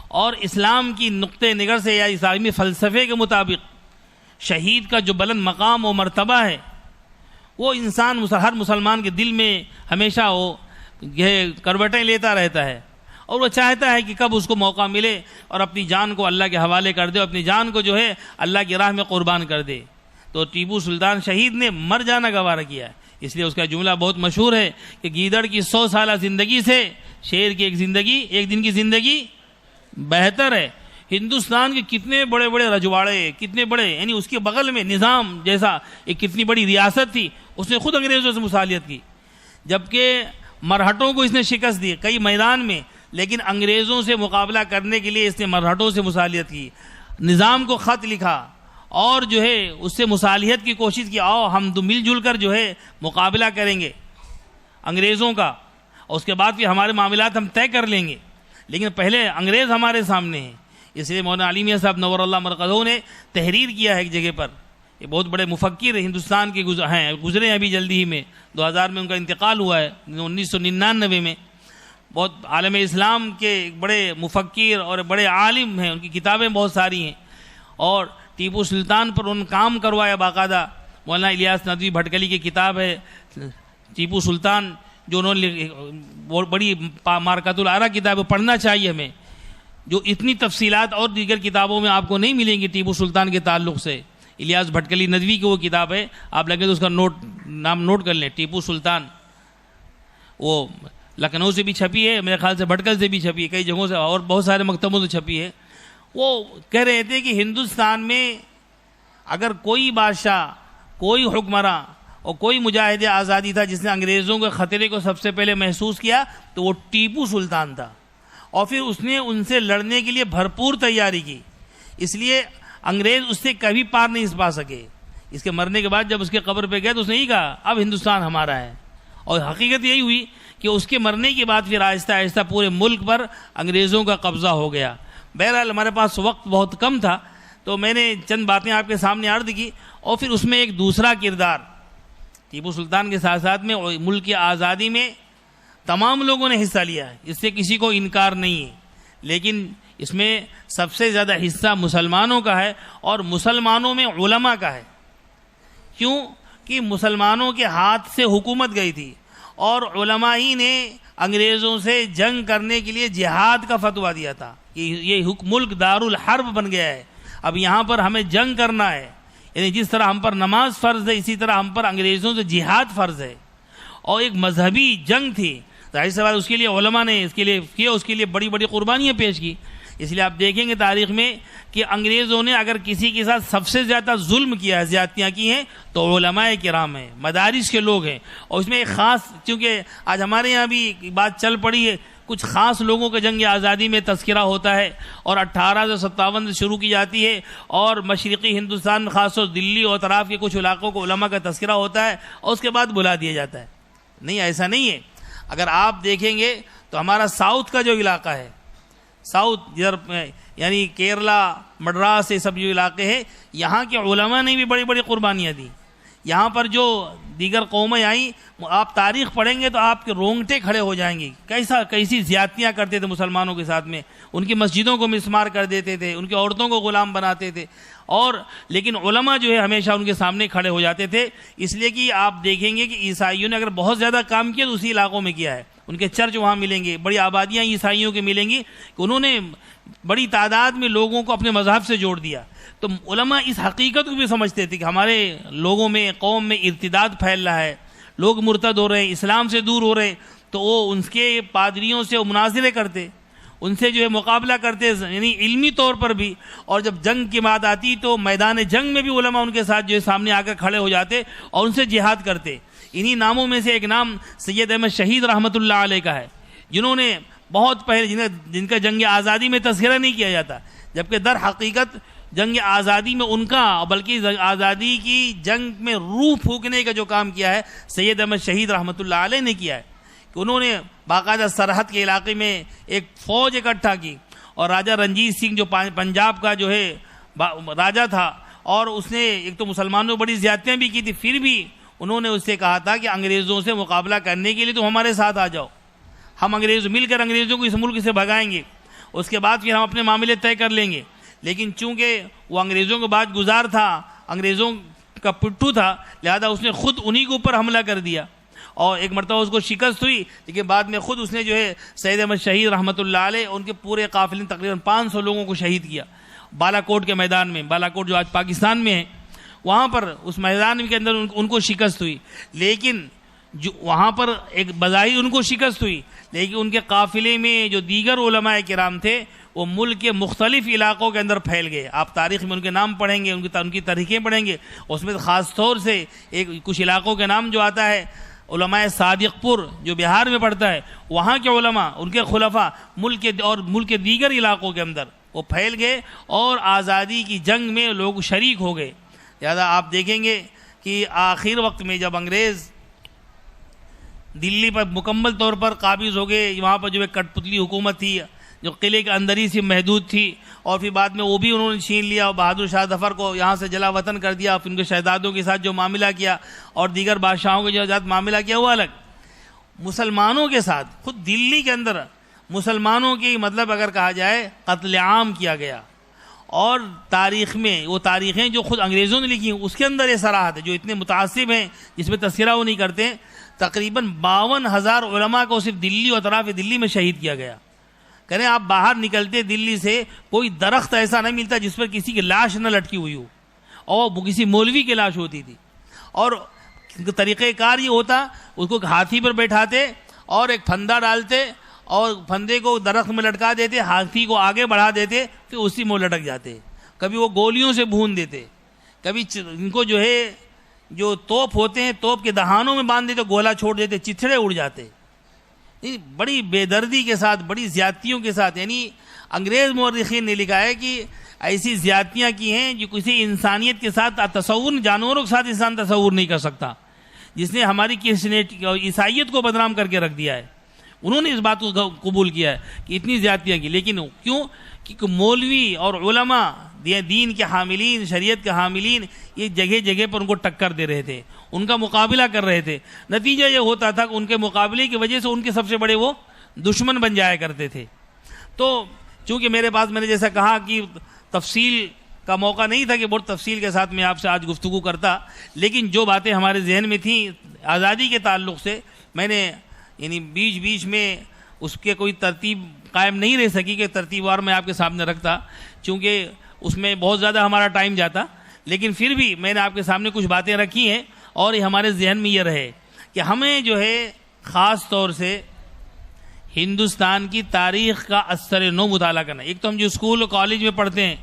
اور اسلام کی نقطہ نظر سے یا اسلامی فلسفے کے مطابق شہید کا جو بلند مقام و مرتبہ ہے، وہ انسان ہر مسلمان کے دل میں ہمیشہ وہ یہ کروٹیں لیتا رہتا ہے، اور وہ چاہتا ہے کہ کب اس کو موقع ملے اور اپنی جان کو اللہ کے حوالے کر دے، اپنی جان کو جو ہے اللہ کی راہ میں قربان کر دے. تو ٹیپو سلطان شہید نے مر جانا گوارا کیا ہے. اس لیے اس کا جملہ بہت مشہور ہے کہ گیدڑ کی 100 سالہ زندگی سے شیر کی ایک دن کی زندگی بہتر ہے. ہندوستان کے کتنے بڑے بڑے رجواڑے، کتنے بڑے، یعنی اس کے بغل میں نظام جیسا ایک کتنی بڑی ریاست تھی، اس نے خود انگریزوں سے مصالحت کی، جبکہ مرہٹوں کو اس نے شکست دی کئی میدان میں، لیکن انگریزوں سے مقابلہ کرنے کے لیے اس نے مرہٹوں سے مصالحت کی، نظام کو خط لکھا، اور جو ہے اس سے مصالحت کی کوشش کی، آؤ ہم دو مل جل کر جو ہے مقابلہ کریں گے انگریزوں کا، اور اس کے بعد پھر ہمارے معاملات ہم طے کر لیں گے، لیکن پہلے انگریز ہمارے سامنے ہیں. اس لیے مولانا علی میاں صاحب نور اللہ مرقدہ نے تحریر کیا ہے ایک جگہ پر. یہ بہت بڑے مفکر ہندوستان کے گزرے ہیں ابھی جلدی ہی میں، 2000 میں ان کا انتقال ہوا ہے، 1999 میں. بہت عالم اسلام کے ایک بڑے مفکر اور بڑے عالم ہیں، ان کی کتابیں بہت ساری ہیں، اور ٹیپو سلطان پر ان کام کروایا باقاعدہ. مولانا الیاس ندوی بھٹکلی کی کتاب ہے ٹیپو سلطان، جو انہوں نے بہت بڑی مارکۃ الآراء کتاب ہے، پڑھنا چاہیے ہمیں، جو اتنی تفصیلات اور دیگر کتابوں میں آپ کو نہیں ملیں گی ٹیپو سلطان کے تعلق سے. الیاس بھٹکلی ندوی کی وہ کتاب ہے، آپ لگے تو اس کا نام نوٹ کر لیں، ٹیپو سلطان. وہ لکھنؤ سے بھی چھپی ہے، میرے خیال سے بھٹکل سے بھی چھپی ہے، کئی جگہوں سے اور بہت سارے مکتبوں سے چھپی ہے. وہ کہہ رہے تھے کہ ہندوستان میں اگر کوئی بادشاہ، کوئی حکمراں اور کوئی مجاہد آزادی تھا جس نے انگریزوں کے خطرے کو سب سے پہلے محسوس کیا، تو وہ ٹیپو سلطان تھا، اور پھر اس نے ان سے لڑنے کے لیے بھرپور تیاری کی. اس لیے انگریز اس سے کبھی پار نہیں پا سکے. اس کے مرنے کے بعد جب اس کے قبر پہ گئے تو اس نے یہی کہا اب ہندوستان ہمارا ہے، اور حقیقت یہی ہوئی کہ اس کے مرنے کے بعد پھر آہستہ آہستہ پورے ملک پر انگریزوں کا قبضہ ہو گیا. بہرحال ہمارے پاس وقت بہت کم تھا، تو میں نے چند باتیں آپ کے سامنے عرض کی، اور پھر اس میں ایک دوسرا کردار ٹیپو سلطان کے ساتھ ساتھ میں ملک کی آزادی میں تمام لوگوں نے حصہ لیا ہے، اس سے کسی کو انکار نہیں ہے، لیکن اس میں سب سے زیادہ حصہ مسلمانوں کا ہے، اور مسلمانوں میں علماء کا ہے. کیوں کہ مسلمانوں کے ہاتھ سے حکومت گئی تھی، اور علماء ہی نے انگریزوں سے جنگ کرنے کے لیے جہاد کا فتویٰ دیا تھا. یہ ملک دار الحرب بن گیا ہے، اب یہاں پر ہمیں جنگ کرنا ہے. یعنی جس طرح ہم پر نماز فرض ہے، اسی طرح ہم پر انگریزوں سے جہاد فرض ہے، اور ایک مذہبی جنگ تھی. ظاہر سی بات اس کے لیے علماء نے اس کے لیے بڑی بڑی قربانیاں پیش کی. اس لیے آپ دیکھیں گے تاریخ میں کہ انگریزوں نے اگر کسی کے ساتھ سب سے زیادہ ظلم کیا ہے، زیادتیاں کی ہیں، تو علماء کرام ہیں، مدارس کے لوگ ہیں. اور اس میں ایک خاص، چونکہ آج ہمارے یہاں بھی بات چل پڑی ہے کچھ خاص لوگوں کا جنگ آزادی میں تذکرہ ہوتا ہے اور 1857 سے شروع کی جاتی ہے اور مشرقی ہندوستان خاص طور دلی اور اطراف کے کچھ علاقوں کو علماء کا تذکرہ ہوتا ہے اور اس کے بعد بلا دیا جاتا ہے. نہیں، ایسا نہیں ہے. اگر آپ دیکھیں گے تو ہمارا ساؤتھ کا جو علاقہ ہے، ساؤتھ ادھر یعنی کیرلا، مڈراس، یہ سب جو علاقے ہیں، یہاں کے علماء نے بھی بڑی بڑی قربانیاں دی. یہاں پر جو دیگر قومیں آئیں، آپ تاریخ پڑھیں گے تو آپ کے رونگٹے کھڑے ہو جائیں گے. کیسی زیادتیاں کرتے تھے مسلمانوں کے ساتھ میں، ان کی مسجدوں کو مسمار کر دیتے تھے، ان کی عورتوں کو غلام بناتے تھے. اور لیکن علماء جو ہے ہمیشہ ان کے سامنے کھڑے ہو جاتے تھے، اس لیے کہ آپ دیکھیں گے کہ عیسائیوں نے اگر بہت زیادہ کام کیا تو اسی علاقوں میں کیا ہے. ان کے چرچ وہاں ملیں گے، بڑی آبادیاں عیسائیوں کے ملیں گی کہ انہوں نے بڑی تعداد میں لوگوں کو اپنے مذہب سے جوڑ دیا. تو علماء اس حقیقت کو بھی سمجھتے تھے کہ ہمارے لوگوں میں، قوم میں ارتداد پھیل رہا ہے، لوگ مرتد ہو رہے ہیں، اسلام سے دور ہو رہے ہیں. تو وہ ان کے پادریوں سے مناظرے کرتے، ان سے جو ہے مقابلہ کرتے، یعنی علمی طور پر بھی. اور جب جنگ کی بات آتی تو میدان جنگ میں بھی علماء ان کے ساتھ جو ہے سامنے آ کر کھڑے ہو جاتے اور ان سے جہاد کرتے. انہی ناموں میں سے ایک نام سید احمد شہید رحمۃ اللہ علیہ کا ہے، جنہوں نے بہت پہلے، جن کا جنگ آزادی میں تذکرہ نہیں کیا جاتا، جبکہ در حقیقت جنگ آزادی میں ان کا، بلکہ آزادی کی جنگ میں روح پھونکنے کا جو کام کیا ہے سید احمد شہید رحمۃ اللہ علیہ نے کیا ہے. کہ انہوں نے باقاعدہ سرحد کے علاقے میں ایک فوج اکٹھا کی اور راجہ رنجیت سنگھ جو پنجاب کا جو ہے راجہ تھا، اور اس نے ایک تو مسلمانوں بڑی زیادتیاں بھی کی تھی، پھر بھی انہوں نے اس سے کہا تھا کہ انگریزوں سے مقابلہ کرنے کے لیے تم ہمارے ساتھ آ جاؤ، ہم مل کر انگریزوں کو اس ملک سے بھگائیں گے، اس کے بعد پھر ہم اپنے معاملے طے کر لیں گے. لیکن چونکہ وہ انگریزوں کے بعد گزار تھا، انگریزوں کا پٹھو تھا، لہذا اس نے خود انہی کے اوپر حملہ کر دیا اور ایک مرتبہ اس کو شکست ہوئی. لیکن بعد میں خود اس نے جو ہے سید احمد شہید رحمۃ اللہ علیہ ان کے پورے قافلے تقریباً 500 لوگوں کو شہید کیا بالا کوٹ کے میدان میں. بالا کوٹ جو آج پاکستان میں ہے، وہاں پر اس میدان کے اندر ان کو شکست ہوئی. لیکن جو وہاں پر ایک بظاہر ان کو شکست ہوئی، لیکن ان کے قافلے میں جو دیگر علماء کرام تھے وہ ملک کے مختلف علاقوں کے اندر پھیل گئے. آپ تاریخ میں ان کے نام پڑھیں گے، ان کی تاریخیں پڑھیں گے، اس میں خاص طور سے کچھ علاقوں کے نام جو آتا ہے، علماء صادق پور جو بہار میں پڑتا ہے، وہاں کے علماء، ان کے خلفاء ملک کے دیگر علاقوں کے اندر وہ پھیل گئے اور آزادی کی جنگ میں لوگ شریک ہو گئے. لہذا آپ دیکھیں گے کہ آخر وقت میں جب انگریز دلی پر مکمل طور پر قابض ہو گئے، وہاں پر جو ہے کٹ پتلی حکومت تھی جو قلعے کے اندر ہی سے محدود تھی، اور پھر بعد میں وہ بھی انہوں نے چھین لیا اور بہادر شاہ ظفر کو یہاں سے جلا وطن کر دیا. پھر ان کے شہزادوں کے ساتھ جو معاملہ کیا اور دیگر بادشاہوں کے جو ساتھ معاملہ کیا وہ الگ. مسلمانوں کے ساتھ خود دلی کے اندر مسلمانوں کی مطلب اگر کہا جائے قتل عام کیا گیا. اور تاریخ میں وہ تاریخیں جو خود انگریزوں نے لکھی ہیں اس کے اندر یہ صراحت ہے، جو اتنے متعصب ہیں جس میں تذکرہ وہ نہیں کرتے. تقریباً 52,000 علماء کو صرف دلی اور اطراف دلی میں شہید کیا گیا. کہنے آپ باہر نکلتے دلی سے کوئی درخت ایسا نہیں ملتا جس پر کسی کی لاش نہ لٹکی ہوئی ہو، اور وہ کسی مولوی کی لاش ہوتی تھی. اور طریقہ کار یہ ہوتا، اس کو ہاتھی پر بیٹھاتے اور ایک پھندا ڈالتے اور پھندے کو درخت میں لٹکا دیتے، ہاتھی کو آگے بڑھا دیتے، پھر اسی میں لٹک جاتے. کبھی وہ گولیوں سے بھون دیتے، کبھی ان کو جو ہے جو توپ ہوتے ہیں توپ کے دہانوں میں باندھ دیتے، گولا چھوڑ دیتے، چتھڑے اڑ جاتے. بڑی بے دردی کے ساتھ، بڑی زیادتیوں کے ساتھ. یعنی انگریز مورخین نے لکھا ہے کہ ایسی زیادتیاں کی ہیں جو کسی انسانیت کے ساتھ تصور، جانوروں کے ساتھ انسان تصور نہیں کر سکتا، جس نے ہماری عیسائیت کو بدنام کر کے رکھ دیا ہے. انہوں نے اس بات کو قبول کیا ہے کہ اتنی زیادتیاں کی. لیکن کیوں؟ کیونکہ مولوی اور علماء دین کے حاملین، شریعت کے حاملین، یہ جگہ جگہ پر ان کو ٹکر دے رہے تھے، ان کا مقابلہ کر رہے تھے. نتیجہ یہ ہوتا تھا کہ ان کے مقابلے کی وجہ سے ان کے سب سے بڑے وہ دشمن بن جایا کرتے تھے. تو چونکہ میرے پاس، میں نے جیسا کہا کہ تفصیل کا موقع نہیں تھا کہ بہت تفصیل کے ساتھ میں آپ سے آج گفتگو کرتا، لیکن جو باتیں ہمارے ذہن میں تھیں آزادی کے تعلق سے، میں نے یعنی بیچ میں اس کے کوئی ترتیب قائم نہیں رہ سکی کہ ترتیب وار میں آپ کے سامنے رکھتا، چونکہ اس میں بہت زیادہ ہمارا ٹائم جاتا. لیکن پھر بھی میں نے آپ کے سامنے کچھ باتیں رکھی ہیں اور یہ ہمارے ذہن میں یہ رہے کہ ہمیں جو ہے خاص طور سے ہندوستان کی تاریخ کا اثر نو مطالعہ کرنا. ایک تو ہم جو اسکول اور کالج میں پڑھتے ہیں،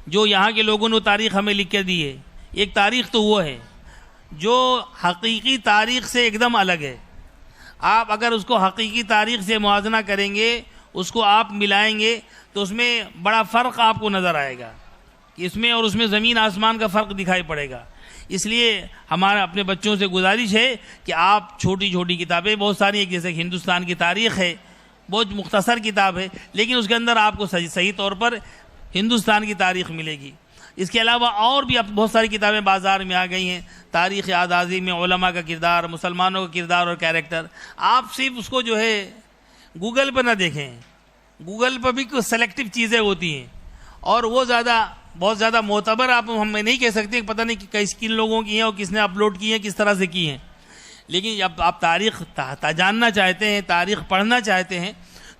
جو یہاں کے لوگوں نے تاریخ ہمیں لکھ کے دی ہے، ایک تاریخ تو وہ ہے جو حقیقی تاریخ سے ایک دم الگ ہے. آپ اگر اس کو حقیقی تاریخ سے موازنہ کریں گے، اس کو آپ ملائیں گے تو اس میں بڑا فرق آپ کو نظر آئے گا کہ اس میں اور اس میں زمین آسمان کا فرق دکھائی پڑے گا۔ اس لیے ہمارا اپنے بچوں سے گزارش ہے کہ آپ چھوٹی چھوٹی کتابیں بہت ساری، ایک جیسے ہندوستان کی تاریخ ہے، بہت مختصر کتاب ہے، لیکن اس کے اندر آپ کو صحیح طور پر ہندوستان کی تاریخ ملے گی۔ اس کے علاوہ اور بھی اب بہت ساری کتابیں بازار میں آ گئی ہیں، تاریخ آزادی میں علماء کا کردار، مسلمانوں کا کردار اور کیریکٹر۔ آپ صرف اس کو جو ہے گوگل پہ نہ دیکھیں، گوگل پہ بھی کچھ سلیکٹیو چیزیں ہوتی ہیں اور وہ بہت زیادہ معتبر آپ ہم نہیں کہہ سکتے، پتہ نہیں کن لوگوں کی ہیں اور کس نے اپلوڈ کی ہیں، کس طرح سے کی ہیں۔ لیکن جب آپ تاریخ جاننا چاہتے ہیں، تاریخ پڑھنا چاہتے ہیں،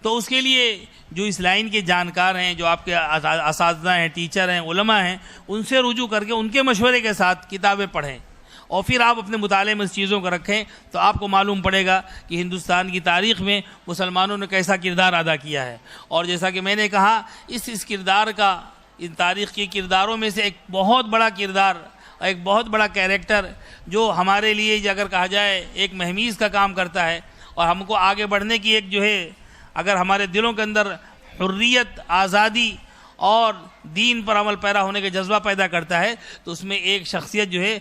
تو اس کے لیے جو اس لائن کے جانکار ہیں، جو آپ کے اساتذہ ہیں، ٹیچر ہیں، علماء ہیں، ان سے رجوع کر کے ان کے مشورے کے ساتھ کتابیں پڑھیں اور پھر آپ اپنے مطالعے میں اس چیزوں کو رکھیں تو آپ کو معلوم پڑے گا کہ ہندوستان کی تاریخ میں مسلمانوں نے کیسا کردار ادا کیا ہے۔ اور جیسا کہ میں نے کہا، اس کردار کا، ان تاریخ کے کرداروں میں سے ایک بہت بڑا کردار، ایک بہت بڑا کیریکٹر جو ہمارے لیے اگر کہا جائے ایک مہمیز کا کام کرتا ہے اور ہم کو آگے بڑھنے کی ایک جو ہے، اگر ہمارے دلوں کے اندر حریت، آزادی اور دین پر عمل پیرا ہونے کا جذبہ پیدا کرتا ہے، تو اس میں ایک شخصیت جو ہے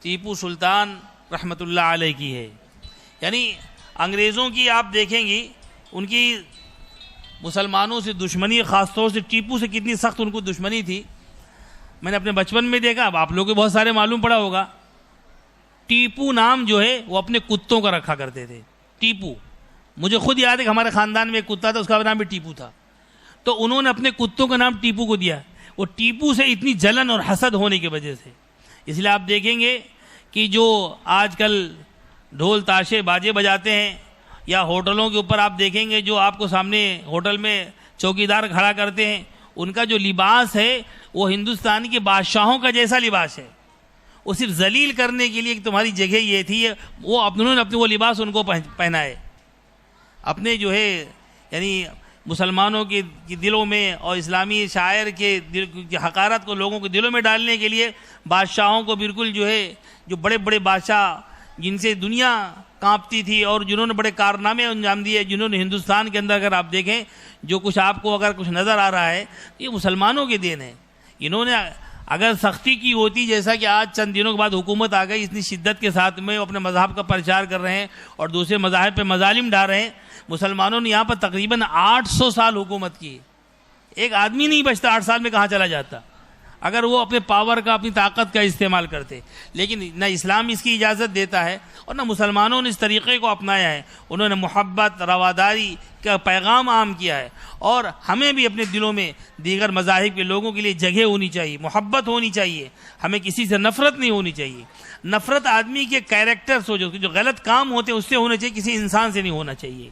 ٹیپو سلطان رحمۃ اللہ علیہ کی ہے۔ یعنی انگریزوں کی آپ دیکھیں گی، ان کی مسلمانوں سے دشمنی، خاص طور سے ٹیپو سے کتنی سخت ان کو دشمنی تھی، میں نے اپنے بچپن میں دیکھا، اب آپ لوگوں کو بہت سارے معلوم پڑا ہوگا۔ ٹیپو نام جو ہے وہ اپنے کتوں کا رکھا کرتے تھے، ٹیپو۔ مجھے خود یاد ہے کہ ہمارے خاندان میں ایک کتا تھا، اس کا نام بھی ٹیپو تھا، تو انہوں نے اپنے کتوں کا نام ٹیپو کو دیا، وہ ٹیپو سے اتنی جلن اور حسد ہونے کی وجہ سے۔ اس لیے آپ دیکھیں گے کہ جو آج کل ڈھول تاشے باجے بجاتے ہیں، یا ہوٹلوں کے اوپر آپ دیکھیں گے جو آپ کو سامنے ہوٹل میں چوکیدار کھڑا کرتے ہیں، ان کا جو لباس ہے وہ ہندوستان کے بادشاہوں کا جیسا لباس ہے۔ وہ صرف ذلیل کرنے کے لیے کہ تمہاری جگہ یہ تھی، وہ انہوں نے اپنے وہ لباس ان کو پہنائے، اپنے جو ہے یعنی مسلمانوں کے دلوں میں اور اسلامی شاعر کے حقارت کو لوگوں کے دلوں میں ڈالنے کے لیے بادشاہوں کو بالکل جو ہے، جو بڑے بڑے بادشاہ جن سے دنیا کانپتی تھی اور جنہوں نے بڑے کارنامے انجام دیے، جنہوں نے ہندوستان کے اندر اگر آپ دیکھیں جو کچھ آپ کو اگر کچھ نظر آ رہا ہے، یہ مسلمانوں کے دین ہے۔ انہوں نے اگر سختی کی ہوتی، جیسا کہ آج چند دنوں کے بعد حکومت آ گئی، اتنی شدت کے ساتھ میں اپنے مذہب کا پرچار کر رہے ہیں اور دوسرے مذاہب پہ مظالم ڈال رہے ہیں، مسلمانوں نے یہاں پر تقریباً 800 سال حکومت کی۔ ایک آدمی نہیں بچتا 8 سال میں کہاں چلا جاتا اگر وہ اپنے پاور کا، اپنی طاقت کا استعمال کرتے۔ لیکن نہ اسلام اس کی اجازت دیتا ہے اور نہ مسلمانوں نے اس طریقے کو اپنایا ہے۔ انہوں نے محبت، رواداری کا پیغام عام کیا ہے، اور ہمیں بھی اپنے دلوں میں دیگر مذاہب کے لوگوں کے لیے جگہ ہونی چاہیے، محبت ہونی چاہیے، ہمیں کسی سے نفرت نہیں ہونی چاہیے۔ نفرت آدمی کے کیریکٹر سے، جو غلط کام ہوتے ہیں اس سے ہونے چاہیے، کسی انسان سے نہیں ہونا چاہیے۔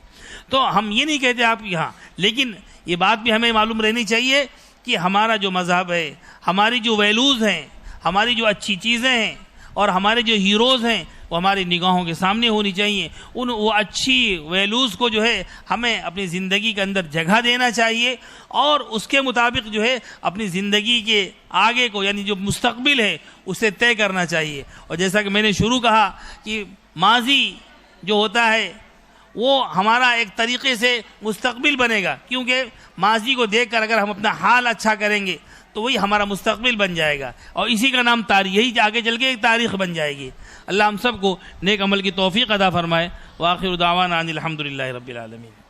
تو ہم یہ نہیں کہتے آپ یہاں، لیکن یہ بات بھی ہمیں معلوم رہنی چاہیے کہ ہمارا جو مذہب ہے، ہماری جو ویلوز ہیں، ہماری جو اچھی چیزیں ہیں اور ہمارے جو ہیروز ہیں، وہ ہماری نگاہوں کے سامنے ہونی چاہیے۔ وہ اچھی ویلوز کو جو ہے ہمیں اپنی زندگی کے اندر جگہ دینا چاہیے اور اس کے مطابق جو ہے اپنی زندگی کے آگے کو، یعنی جو مستقبل ہے، اسے طے کرنا چاہیے۔ اور جیسا کہ میں نے شروع کہا کہ ماضی جو ہوتا ہے وہ ہمارا ایک طریقے سے مستقبل بنے گا، کیونکہ ماضی کو دیکھ کر اگر ہم اپنا حال اچھا کریں گے تو وہی ہمارا مستقبل بن جائے گا، اور اسی کا نام تاریخ، یہی آگے چل کے ایک تاریخ بن جائے گی۔ اللہ ہم سب کو نیک عمل کی توفیق عطا فرمائے۔ وآخر دعوانا ان الحمدللہ رب العالمین۔